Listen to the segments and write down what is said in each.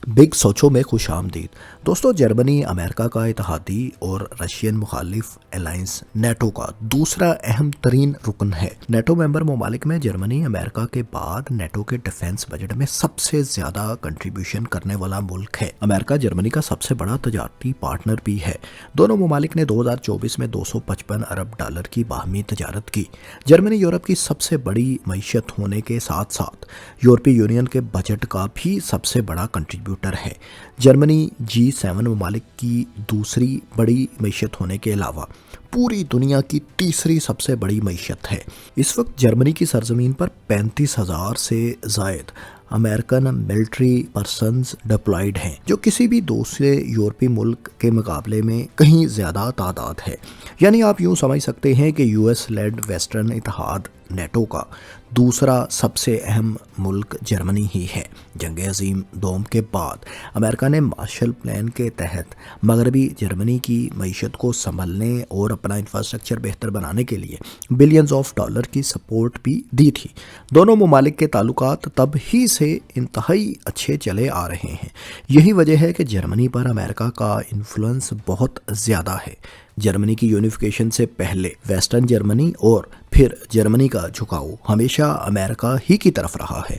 Big سوچو میں خوش آمدید دوستو۔ جرمنی امریکہ کا اتحادی اور رشین مخالف الائنس نیٹو کا دوسرا اہم ترین رکن ہے۔ نیٹو ممبر ممالک میں جرمنی امریکہ کے بعد نیٹو کے ڈیفنس بجٹ میں سب سے زیادہ کنٹریبیوشن کرنے والا ملک ہے۔ امریکہ جرمنی کا سب سے بڑا تجارتی پارٹنر بھی ہے۔ دونوں ممالک نے 2024 میں 255 ارب ڈالر کی باہمی تجارت کی۔ جرمنی یورپ کی سب سے بڑی معیشت ہونے کے ساتھ ساتھ یورپی یونین کے بجٹ کا بھی سب سے بڑا کنٹریبیوٹر ہے۔ جرمنی G7 ممالک کی دوسری بڑی معیشت ہونے کے علاوہ پوری دنیا کی تیسری سب سے بڑی معیشت ہے۔ اس وقت جرمنی کی سرزمین پر 35,000 سے زائد امریکن ملٹری پرسنز ڈپلائیڈ ہیں، جو کسی بھی دوسرے یورپی ملک کے مقابلے میں کہیں زیادہ تعداد ہے۔ یعنی آپ یوں سمجھ سکتے ہیں کہ US لیڈ ویسٹرن اتحاد نیٹو کا دوسرا سب سے اہم ملک جرمنی ہی ہے۔ جنگ عظیم دوم کے بعد امریکہ نے مارشل پلان کے تحت مغربی جرمنی کی معیشت کو سنبھلنے اور اپنا انفراسٹرکچر بہتر بنانے کے لیے بلینز آف ڈالر کی سپورٹ بھی دی تھی۔ دونوں ممالک کے تعلقات تب ہی سے انتہائی اچھے چلے آ رہے ہیں۔ یہی وجہ ہے کہ جرمنی پر امریکہ کا انفلوئنس بہت زیادہ ہے۔ جرمنی کی یونیفیکیشن سے پہلے ویسٹرن جرمنی اور پھر جرمنی کا جھکاؤ ہمیشہ امریکہ ہی کی طرف رہا ہے۔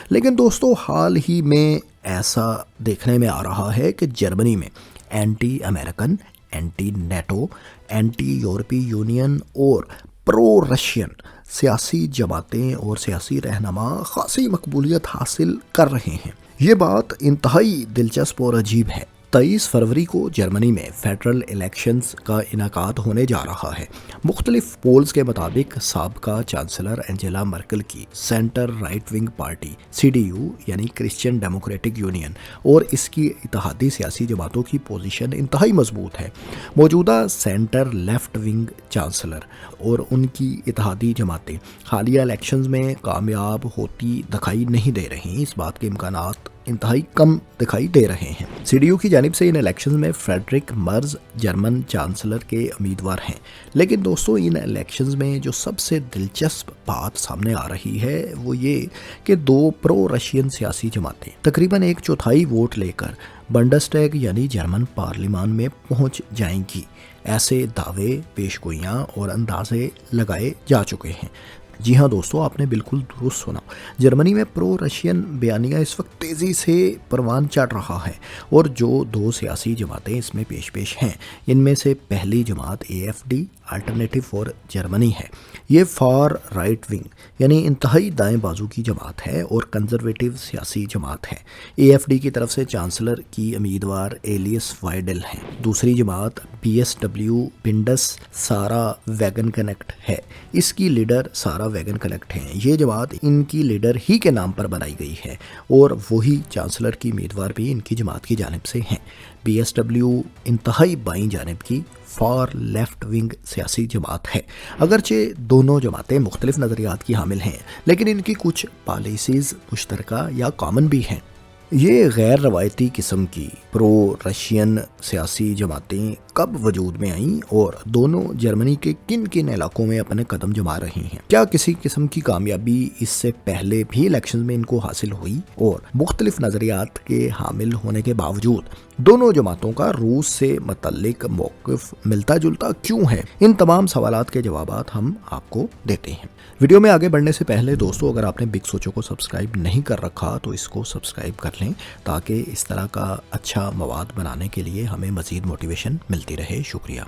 لیکن دوستو، حال ہی میں ایسا دیکھنے میں آ رہا ہے کہ جرمنی میں anti American, anti NATO, anti یورپی یونین اور پرو رشین سیاسی جماعتیں اور سیاسی رہنما خاصی مقبولیت حاصل کر رہے ہیں۔ یہ بات انتہائی دلچسپ اور عجیب ہے۔ 23 فروری کو جرمنی میں فیڈرل الیکشنز کا انعقاد ہونے جا رہا ہے۔ مختلف پولز کے مطابق سابقہ چانسلر انجیلا مرکل کی centre right wing party CDU یعنی کرسچین ڈیموکریٹک یونین اور اس کی اتحادی سیاسی جماعتوں کی پوزیشن انتہائی مضبوط ہے۔ موجودہ سینٹر لیفٹ ونگ چانسلر اور ان کی اتحادی جماعتیں حالیہ الیکشنز میں کامیاب ہوتی دکھائی نہیں دے رہی۔ اس بات کے امکانات انتہائی کم دکھائی دے رہے ہیں۔ CDU کی جانب سے ان الیکشنز میں فریڈرک مرز جرمن چانسلر کے امیدوار ہیں۔ لیکن دوستو، ان الیکشنز میں جو سب سے دلچسپ بات سامنے آ رہی ہے وہ یہ کہ دو پرو رشین سیاسی جماعتیں تقریباً 1/4 ووٹ لے کر بنڈسٹیگ یعنی جرمن پارلیمان میں پہنچ جائیں گی۔ ایسے دعوے، پیشگوئیاں اور اندازے لگائے جا چکے ہیں۔ جی ہاں دوستو، آپ نے بالکل درست سنا۔ جرمنی میں پرو رشین بیانیہ اس وقت تیزی سے پروان چڑھ رہا ہے اور جو دو سیاسی جماعتیں اس میں پیش ہیں، ان میں سے پہلی جماعت AfD الٹرنیٹو فار جرمنی ہے۔ یہ فار رائٹ ونگ یعنی انتہائی دائیں بازو کی جماعت ہے اور کنزرویٹو سیاسی جماعت ہے۔ AfD کی طرف سے چانسلر کی امیدوار ایلیس وائڈل ہیں۔ دوسری جماعت BSW بنڈس سارا ویگن کنیکٹ ہے۔ اس کی لیڈر سارا ویگن کنیکٹ ہیں۔ یہ جماعت ان کی لیڈر ہی کے نام پر بنائی گئی ہے اور وہی چانسلر کی امیدوار بھی ان کی جماعت کی جانب سے ہیں۔ BSW انتہائی بائیں جانب کی فار لیفٹ ونگ سیاسی جماعت ہے۔ اگرچہ دونوں جماعتیں مختلف نظریات کی حامل ہیں، لیکن ان کی کچھ پالیسیز مشترکہ یا کامن بھی ہیں۔ یہ غیر روایتی قسم کی پرو رشین سیاسی جماعتیں کب وجود میں آئیں اور دونوں جرمنی کے کن کن علاقوں میں اپنے قدم جما رہی ہیں؟ کیا کسی قسم کی کامیابی اس سے پہلے بھی الیکشن میں ان کو حاصل ہوئی؟ اور مختلف نظریات کے حامل ہونے کے باوجود دونوں جماعتوں کا روس سے متعلق موقف ملتا جلتا کیوں ہے؟ ان تمام سوالات کے جوابات ہم آپ کو دیتے ہیں۔ ویڈیو میں آگے بڑھنے سے پہلے دوستو، اگر آپ نے بگ سوچو کو سبسکرائب نہیں کر رکھا تو اس کو سبسکرائب کر لیں تاکہ اس طرح کا اچھا مواد بنانے کے لیے ہمیں مزید موٹیویشن ملتی رہے۔ شکریہ۔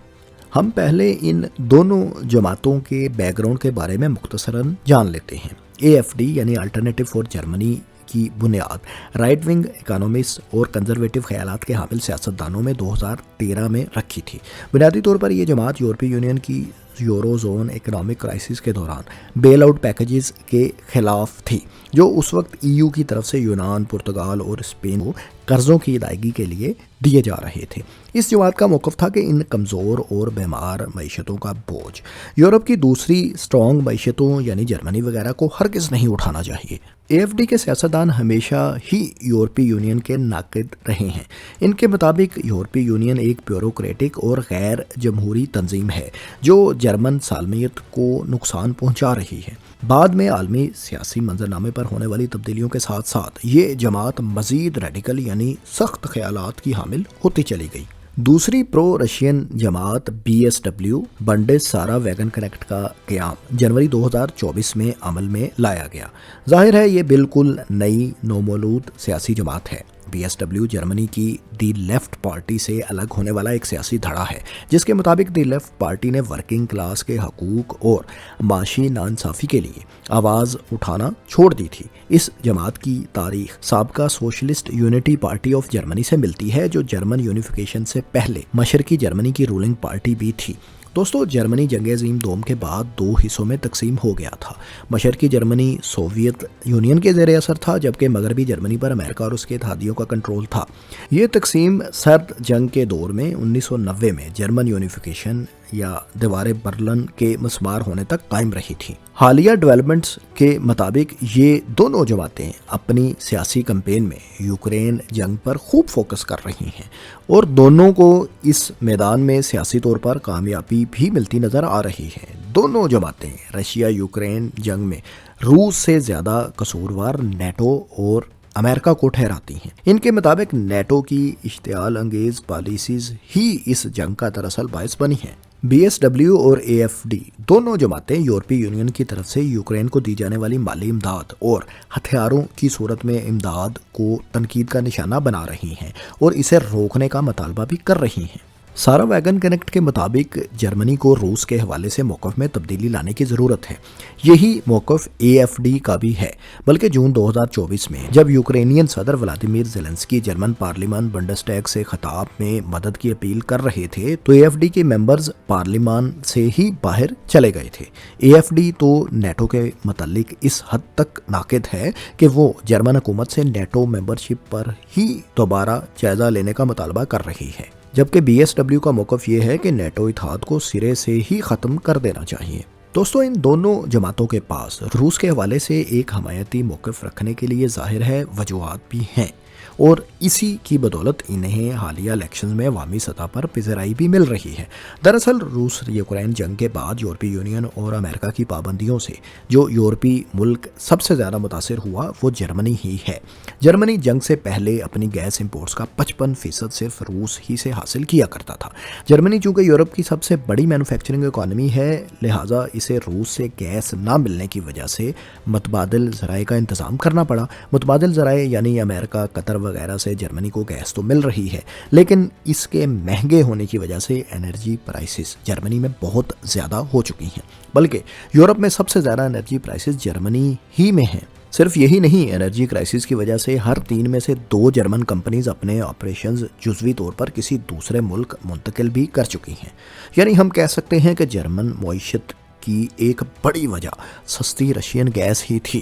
ہم پہلے ان دونوں جماعتوں کے بیک گراؤنڈ کے بارے میں مختصراً جان لیتے ہیں۔ AfD یعنی الٹرنیٹو فار جرمنی کی بنیاد رائٹ ونگ اکانومسٹ اور کنزرویٹو خیالات کے حامل سیاستدانوں میں 2013 میں رکھی تھی۔ بنیادی طور پر یہ جماعت یورپی یونین کی یورو زون اکنامک کرائسس کے دوران بیل آؤٹ پیکیجز کے خلاف تھی، جو اس وقت EU کی طرف سے یونان، پرتگال اور اسپین کو قرضوں کی ادائیگی کے لیے دیے جا رہے تھے۔ اس جماعت کا موقف تھا کہ ان کمزور اور بیمار معیشتوں کا بوجھ یورپ کی دوسری اسٹرانگ معیشتوں یعنی جرمنی وغیرہ کو ہرگز نہیں اٹھانا چاہیے۔ AFD کے سیاستدان ہمیشہ ہی یورپی یونین کے ناقد رہے ہیں۔ ان کے مطابق یورپی یونین ایک بیوروکریٹک اور غیر جمہوری تنظیم ہے جو جرمن سالمیت کو نقصان پہنچا رہی ہے۔ بعد میں عالمی سیاسی منظرنامے پر ہونے والی تبدیلیوں کے ساتھ ساتھ یہ جماعت مزید ریڈیکل یعنی سخت خیالات کی حامل ہوتی چلی گئی۔ دوسری پرو رشین جماعت BSW بنڈس سارا ویگن کنیکٹ کا قیام جنوری 2024 میں عمل میں لایا گیا۔ ظاہر ہے یہ بالکل نئی نومولود سیاسی جماعت ہے۔ BSW جرمنی کی دی لیفٹ پارٹی سے الگ ہونے والا ایک سیاسی دھڑا ہے جس کے مطابق دی لیفٹ پارٹی نے ورکنگ کلاس کے حقوق اور معاشی ناانصافی کے لیے آواز اٹھانا چھوڑ دی تھی۔ اس جماعت کی تاریخ سابقہ socialist unity party of Germany سے ملتی ہے جو جرمن یونیفیکیشن سے پہلے مشرقی جرمنی کی رولنگ پارٹی بھی تھی۔ دوستو جرمنی جنگ عظیم دوم کے بعد دو حصوں میں تقسیم ہو گیا تھا۔ مشرقی جرمنی سوویت یونین کے زیر اثر تھا جبکہ مغربی جرمنی پر امریکہ اور اس کے اتحادیوں کا کنٹرول تھا۔ یہ تقسیم سرد جنگ کے دور میں 1990 میں جرمن یونیفیکیشن یا دیوار برلن کے مسمار ہونے تک قائم رہی تھی۔ حالیہ ڈیولپمنٹس کے مطابق یہ دونوں جماعتیں اپنی سیاسی کمپین میں یوکرین جنگ پر خوب فوکس کر رہی ہیں اور دونوں کو اس میدان میں سیاسی طور پر کامیابی بھی ملتی نظر آ رہی ہے۔ دونوں جماعتیں رشیا یوکرین جنگ میں روس سے زیادہ قصوروار نیٹو اور امریکہ کو ٹھہراتی ہیں۔ ان کے مطابق نیٹو کی اشتعال انگیز پالیسیز ہی اس جنگ کا دراصل باعث بنی ہیں۔ BSW اور AFD دونوں جماعتیں یورپی یونین کی طرف سے یوکرین کو دی جانے والی مالی امداد اور ہتھیاروں کی صورت میں امداد کو تنقید کا نشانہ بنا رہی ہیں اور اسے روکنے کا مطالبہ بھی کر رہی ہیں۔ سارا ویگن کنیکٹ کے مطابق جرمنی کو روس کے حوالے سے موقف میں تبدیلی لانے کی ضرورت ہے۔ یہی موقف AFD کا بھی ہے، بلکہ جون 2024 میں جب یوکرینین صدر ولادیمیر زیلنسکی جرمن پارلیمان بنڈسٹیگ سے خطاب میں مدد کی اپیل کر رہے تھے تو AFD کے ممبرز پارلیمان سے ہی باہر چلے گئے تھے۔ AFD تو نیٹو کے متعلق اس حد تک ناقد ہے کہ وہ جرمن حکومت سے نیٹو ممبرشپ پر ہی دوبارہ جائزہ لینے کا مطالبہ کر رہی ہے، جبکہ BSW کا موقف یہ ہے کہ نیٹو اتحاد کو سرے سے ہی ختم کر دینا چاہیے۔ دوستو ان دونوں جماعتوں کے پاس روس کے حوالے سے ایک حمایتی موقف رکھنے کے لیے ظاہر ہے وجوہات بھی ہیں اور اسی کی بدولت انہیں حالیہ الیکشنز میں عوامی سطح پر پذیرائی بھی مل رہی ہے۔ دراصل روس یوکرین جنگ کے بعد یورپی یونین اور امریکہ کی پابندیوں سے جو یورپی ملک سب سے زیادہ متاثر ہوا وہ جرمنی ہی ہے۔ جرمنی جنگ سے پہلے اپنی گیس امپورٹس کا 55% صرف روس ہی سے حاصل کیا کرتا تھا۔ جرمنی چونکہ یورپ کی سب سے بڑی مینوفیکچرنگ اکانومی ہے، لہٰذا اسے روس سے گیس نہ ملنے کی وجہ سے متبادل ذرائع کا انتظام کرنا پڑا۔ متبادل ذرائع یعنی امریکہ، قطر وغیرہ سے جرمنی کو گیس تو مل رہی ہے، لیکن اس کے مہنگے ہونے کی وجہ سے انرجی پرائسز جرمنی میں بہت زیادہ ہو چکی ہیں، بلکہ یورپ میں سب سے زیادہ انرجی پرائسز جرمنی ہی میں ہیں۔ صرف یہی نہیں، انرجی کرائسس کی وجہ سے ہر 3 میں سے 2 جرمن کمپنیز اپنے آپریشنز جزوی طور پر کسی دوسرے ملک منتقل بھی کر چکی ہیں۔ یعنی ہم کہہ سکتے ہیں کہ جرمن معیشت کی ایک بڑی وجہ سستی رشین گیس ہی تھی۔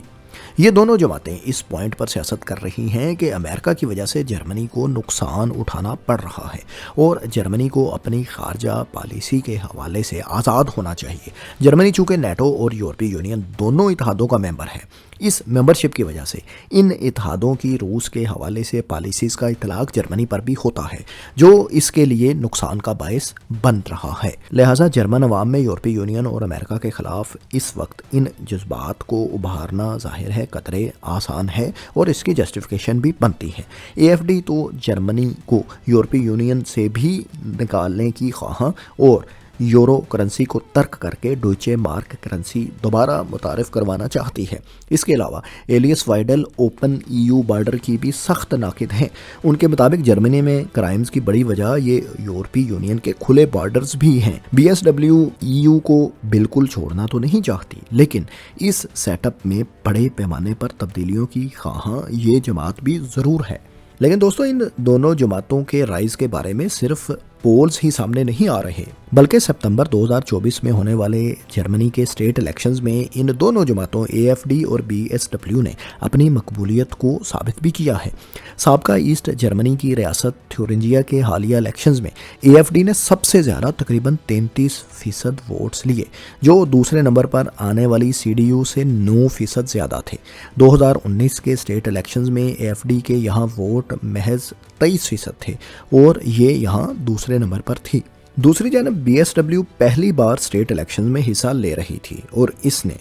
یہ دونوں جماعتیں اس پوائنٹ پر سیاست کر رہی ہیں کہ امریکہ کی وجہ سے جرمنی کو نقصان اٹھانا پڑ رہا ہے اور جرمنی کو اپنی خارجہ پالیسی کے حوالے سے آزاد ہونا چاہیے۔ جرمنی چونکہ نیٹو اور یورپی یونین دونوں اتحادوں کا ممبر ہے، اس ممبرشپ کی وجہ سے ان اتحادوں کی روس کے حوالے سے پالیسیز کا اطلاق جرمنی پر بھی ہوتا ہے جو اس کے لیے نقصان کا باعث بن رہا ہے۔ لہٰذا جرمن عوام میں یورپی یونین اور امریکہ کے خلاف اس وقت ان جذبات کو ابھارنا ظاہر ہے قدرے آسان ہے اور اس کی جسٹیفیکیشن بھی بنتی ہے۔ AFD تو جرمنی کو یورپی یونین سے بھی نکالنے کی خواہاں اور یورو کرنسی کو ترک کر کے ڈوئچے مارک کرنسی دوبارہ متعارف کروانا چاہتی ہے۔ اس کے علاوہ ایلیس وائڈل اوپن EU بارڈر کی بھی سخت ناقد ہیں۔ ان کے مطابق جرمنی میں کرائمز کی بڑی وجہ یہ یورپی یونین کے کھلے بارڈرز بھی ہیں۔ BSW EU کو بالکل چھوڑنا تو نہیں چاہتی، لیکن اس سیٹ اپ میں بڑے پیمانے پر تبدیلیوں کی خواہاں یہ جماعت بھی ضرور ہے۔ لیکن دوستو ان دونوں جماعتوں کے رائز کے بارے میں صرف پولز ہی سامنے نہیں آ رہے، بلکہ سپتمبر 2024 میں ہونے والے جرمنی کے اسٹیٹ الیکشنز میں ان دونوں جماعتوں AfD اور BSW نے اپنی مقبولیت کو ثابت بھی کیا ہے۔ سابقہ ایسٹ جرمنی کی ریاست تھیورنجیا کے حالیہ الیکشنز میں AfD نے سب سے زیادہ تقریباً 33% ووٹس لیے، جو دوسرے نمبر پر آنے والی CDU سے 9% زیادہ تھے۔ 2019 کے اسٹیٹ الیکشنز میں AfD کے یہاں ووٹ محض 23% تھے اور یہ یہاں دوسرے نمبر پر تھی۔ دوسری جانب BSW پہلی بار اسٹیٹ الیکشن میں حصہ لے رہی تھی اور اس نے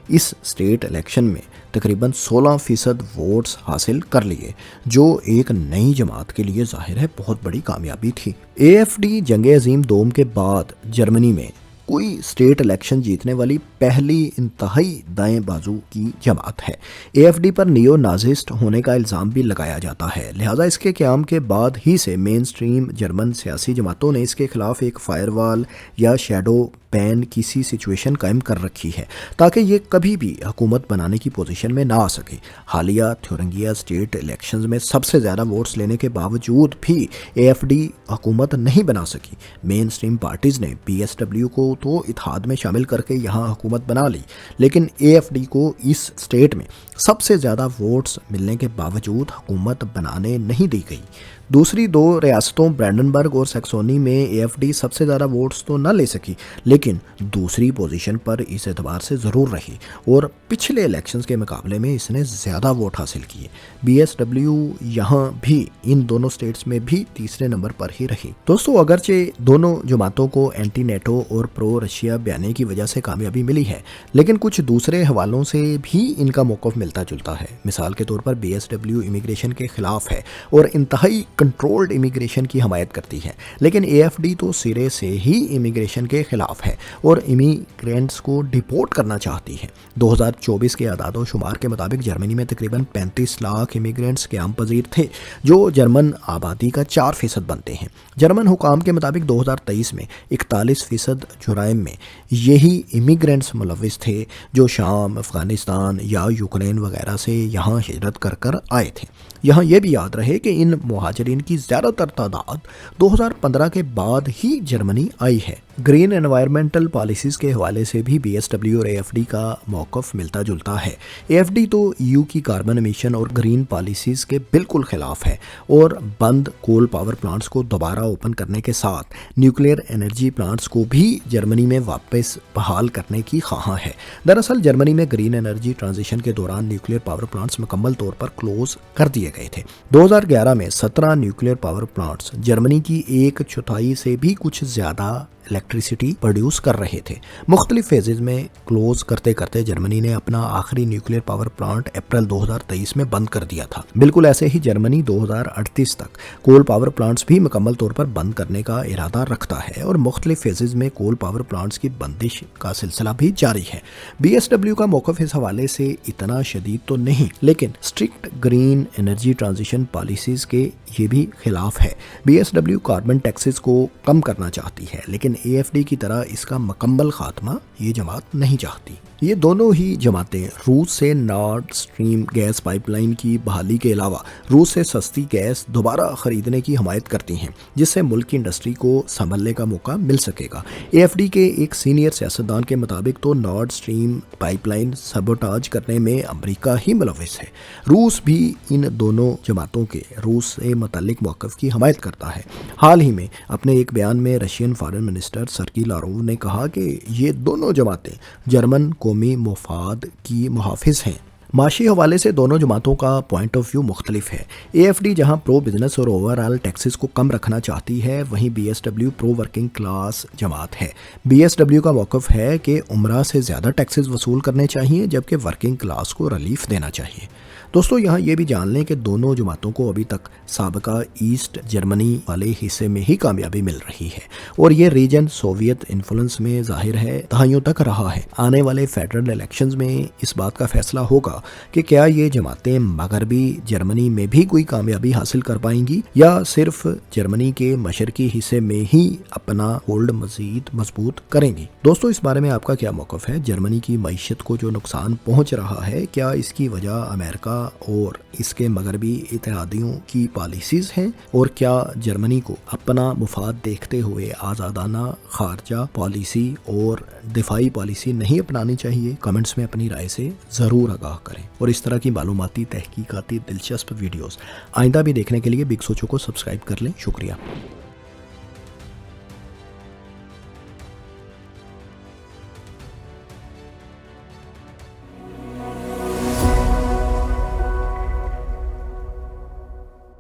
اس اسٹیٹ الیکشن میں تقریباً 16% ووٹس حاصل کر لیے، جو ایک نئی جماعت کے لیے ظاہر ہے بہت بڑی کامیابی تھی۔ AfD جنگ عظیم دوم کے بعد جرمنی میں کوئی اسٹیٹ الیکشن جیتنے والی پہلی انتہائی دائیں بازو کی جماعت ہے۔ AfD پر نیو نازسٹ ہونے کا الزام بھی لگایا جاتا ہے، لہٰذا اس کے قیام کے بعد ہی سے مین سٹریم جرمن سیاسی جماعتوں نے اس کے خلاف ایک فائر وال یا شیڈو پین کسی سچویشن قائم کر رکھی ہے تاکہ یہ کبھی بھی حکومت بنانے کی پوزیشن میں نہ آ سکے۔ حالیہ تھیورنگیا اسٹیٹ الیکشنز میں سب سے زیادہ ووٹس لینے کے باوجود بھی AfD حکومت نہیں بنا سکی۔ مین سٹریم پارٹیز نے BSW کو تو اتحاد میں شامل کر کے یہاں حکومت بنا لی، لیکن AfD کو اس اسٹیٹ میں سب سے زیادہ ووٹس ملنے کے باوجود حکومت بنانے نہیں دی گئی۔ دوسری دو ریاستوں برانڈنبرگ اور سیکسونی میں AfD سب سے زیادہ ووٹس تو نہ لے سکی، لیکن دوسری پوزیشن پر اس اعتبار سے ضرور رہی اور پچھلے الیکشنز کے مقابلے میں اس نے زیادہ ووٹ حاصل کیے۔ BSW یہاں بھی ان دونوں سٹیٹس میں بھی تیسرے نمبر پر ہی رہی۔ دوستو، اگرچہ دونوں جماعتوں کو اینٹی نیٹو اور پرو رشیا بیانے کی وجہ سے کامیابی ملی ہے، لیکن کچھ دوسرے حوالوں سے بھی ان کا موقف ملتا جلتا ہے۔ مثال کے طور پر BSW امیگریشن کے خلاف ہے اور انتہائی کنٹرولڈ امیگریشن کی حمایت کرتی ہے، لیکن AfD تو سرے سے ہی امیگریشن کے خلاف ہے اور امیگرینٹس کو ڈیپورٹ کرنا چاہتی ہے۔ 2024 کے اعداد و شمار کے مطابق جرمنی میں تقریباً 35 لاکھ امیگرینٹس قیام پذیر تھے، جو جرمن آبادی کا 4% بنتے ہیں۔ جرمن حکام کے مطابق 2023 میں 41% جرائم میں یہی امیگرینٹس ملوث تھے جو شام، افغانستان یا یوکرین وغیرہ سے یہاں ہجرت کر آئے تھے۔ یہاں یہ بھی یاد رہے کہ ان مہاجرین کی زیادہ تر تعداد 2015 کے بعد ہی جرمنی آئی ہے۔ گرین انوائرمنٹل پالیسیز کے حوالے سے بھی BSW اور AfD کا موقف ملتا جلتا ہے۔ AfD تو EU کی کاربن امیشن اور گرین پالیسیز کے بالکل خلاف ہے اور بند کول پاور پلانٹس کو دوبارہ اوپن کرنے کے ساتھ نیوکلیئر انرجی پلانٹس کو بھی جرمنی میں واپس بحال کرنے کی خواہاں ہے۔ دراصل جرمنی میں گرین انرجی ٹرانزیشن کے دوران نیوکلیئر پاور پلانٹس مکمل طور پر کلوز کر دیے گئے تھے۔ 2011 میں 17 نیوکلیئر پاور پلانٹس جرمنی کی 1/4 سے بھی کچھ زیادہ الیکٹریسٹی پروڈیوس کر رہے تھے۔ مختلف فیزز میں کلوز کرتے کرتے جرمنی نے اپنا آخری نیوکلیئر پاور پلانٹ اپریل 2023 میں بند کر دیا تھا۔ بالکل ایسے ہی جرمنی 2038 تک کول پاور پلانٹس بھی مکمل طور پر بند کرنے کا ارادہ رکھتا ہے اور مختلف فیزز میں کول پاور پلانٹس کی بندش کا سلسلہ بھی جاری ہے۔ BSW کا موقف اس حوالے سے اتنا شدید تو نہیں، لیکن strict green energy transition policies کے یہ بھی خلاف ہے۔ BSW کاربن ٹیکسز کو کم کرنا چاہتی ہے، لیکن AfD کی طرح اس کا مکمل خاتمہ یہ جماعت نہیں چاہتی۔ یہ دونوں ہی جماعتیں روس سے نارڈ سٹریم گیس پائپ لائن کی بحالی کے علاوہ روس سے سستی گیس دوبارہ خریدنے کی حمایت کرتی ہیں، جس سے ملک کی انڈسٹری کو سنبھلنے کا موقع مل سکے گا۔ AfD کے ایک سینئر سیاستدان کے مطابق تو نارڈ سٹریم پائپ لائن سبوٹاج کرنے میں امریکہ ہی ملوث ہے۔ روس بھی ان دونوں جماعتوں کے روس سے متعلق موقف کی حمایت کرتا ہے۔ حال ہی میں اپنے ایک بیان میں رشین فارن منسٹر سرگی لاروو نے کہا کہ یہ دونوں جماعتیں جرمن قومی مفاد کی محافظ ہیں۔ معاشی حوالے سے دونوں جماعتوں کا پوائنٹ آف ویو مختلف ہے۔ AfD جہاں پرو بزنس اور اوور آل ٹیکسز کو کم رکھنا چاہتی ہے، وہیں BSW پرو ورکنگ کلاس جماعت ہے۔ BSW کا موقف ہے کہ عمرہ سے زیادہ ٹیکسز وصول کرنے چاہیے، جبکہ ورکنگ کلاس کو ریلیف دینا چاہیے۔ دوستو، یہاں یہ بھی جان لیں کہ دونوں جماعتوں کو ابھی تک سابقہ ایسٹ جرمنی والے حصے میں ہی کامیابی مل رہی ہے اور یہ ریجن سوویت انفلوئنس میں ظاہر ہے دہائیوں تک رہا ہے۔ آنے والے فیڈرل الیکشنز میں اس بات کا فیصلہ ہوگا کہ کیا یہ جماعتیں مغربی جرمنی میں بھی کوئی کامیابی حاصل کر پائیں گی یا صرف جرمنی کے مشرقی حصے میں ہی اپنا ہولڈ مزید مضبوط کریں گی۔ دوستو، اس بارے میں آپ کا کیا موقف ہے؟ جرمنی کی معیشت کو جو نقصان پہنچ رہا ہے، کیا اس کی وجہ امریکہ اور اس کے مغربی اتحادیوں کی پالیسیز ہیں، اور کیا جرمنی کو اپنا مفاد دیکھتے ہوئے آزادانہ خارجہ پالیسی اور دفاعی پالیسی نہیں اپنانی چاہیے؟ کمنٹس میں اپنی رائے سے ضرور آگاہ کریں، اور اس طرح کی معلوماتی تحقیقاتی دلچسپ ویڈیوز آئندہ بھی دیکھنے کے لیے بگ سوچو کو سبسکرائب کر لیں۔ شکریہ۔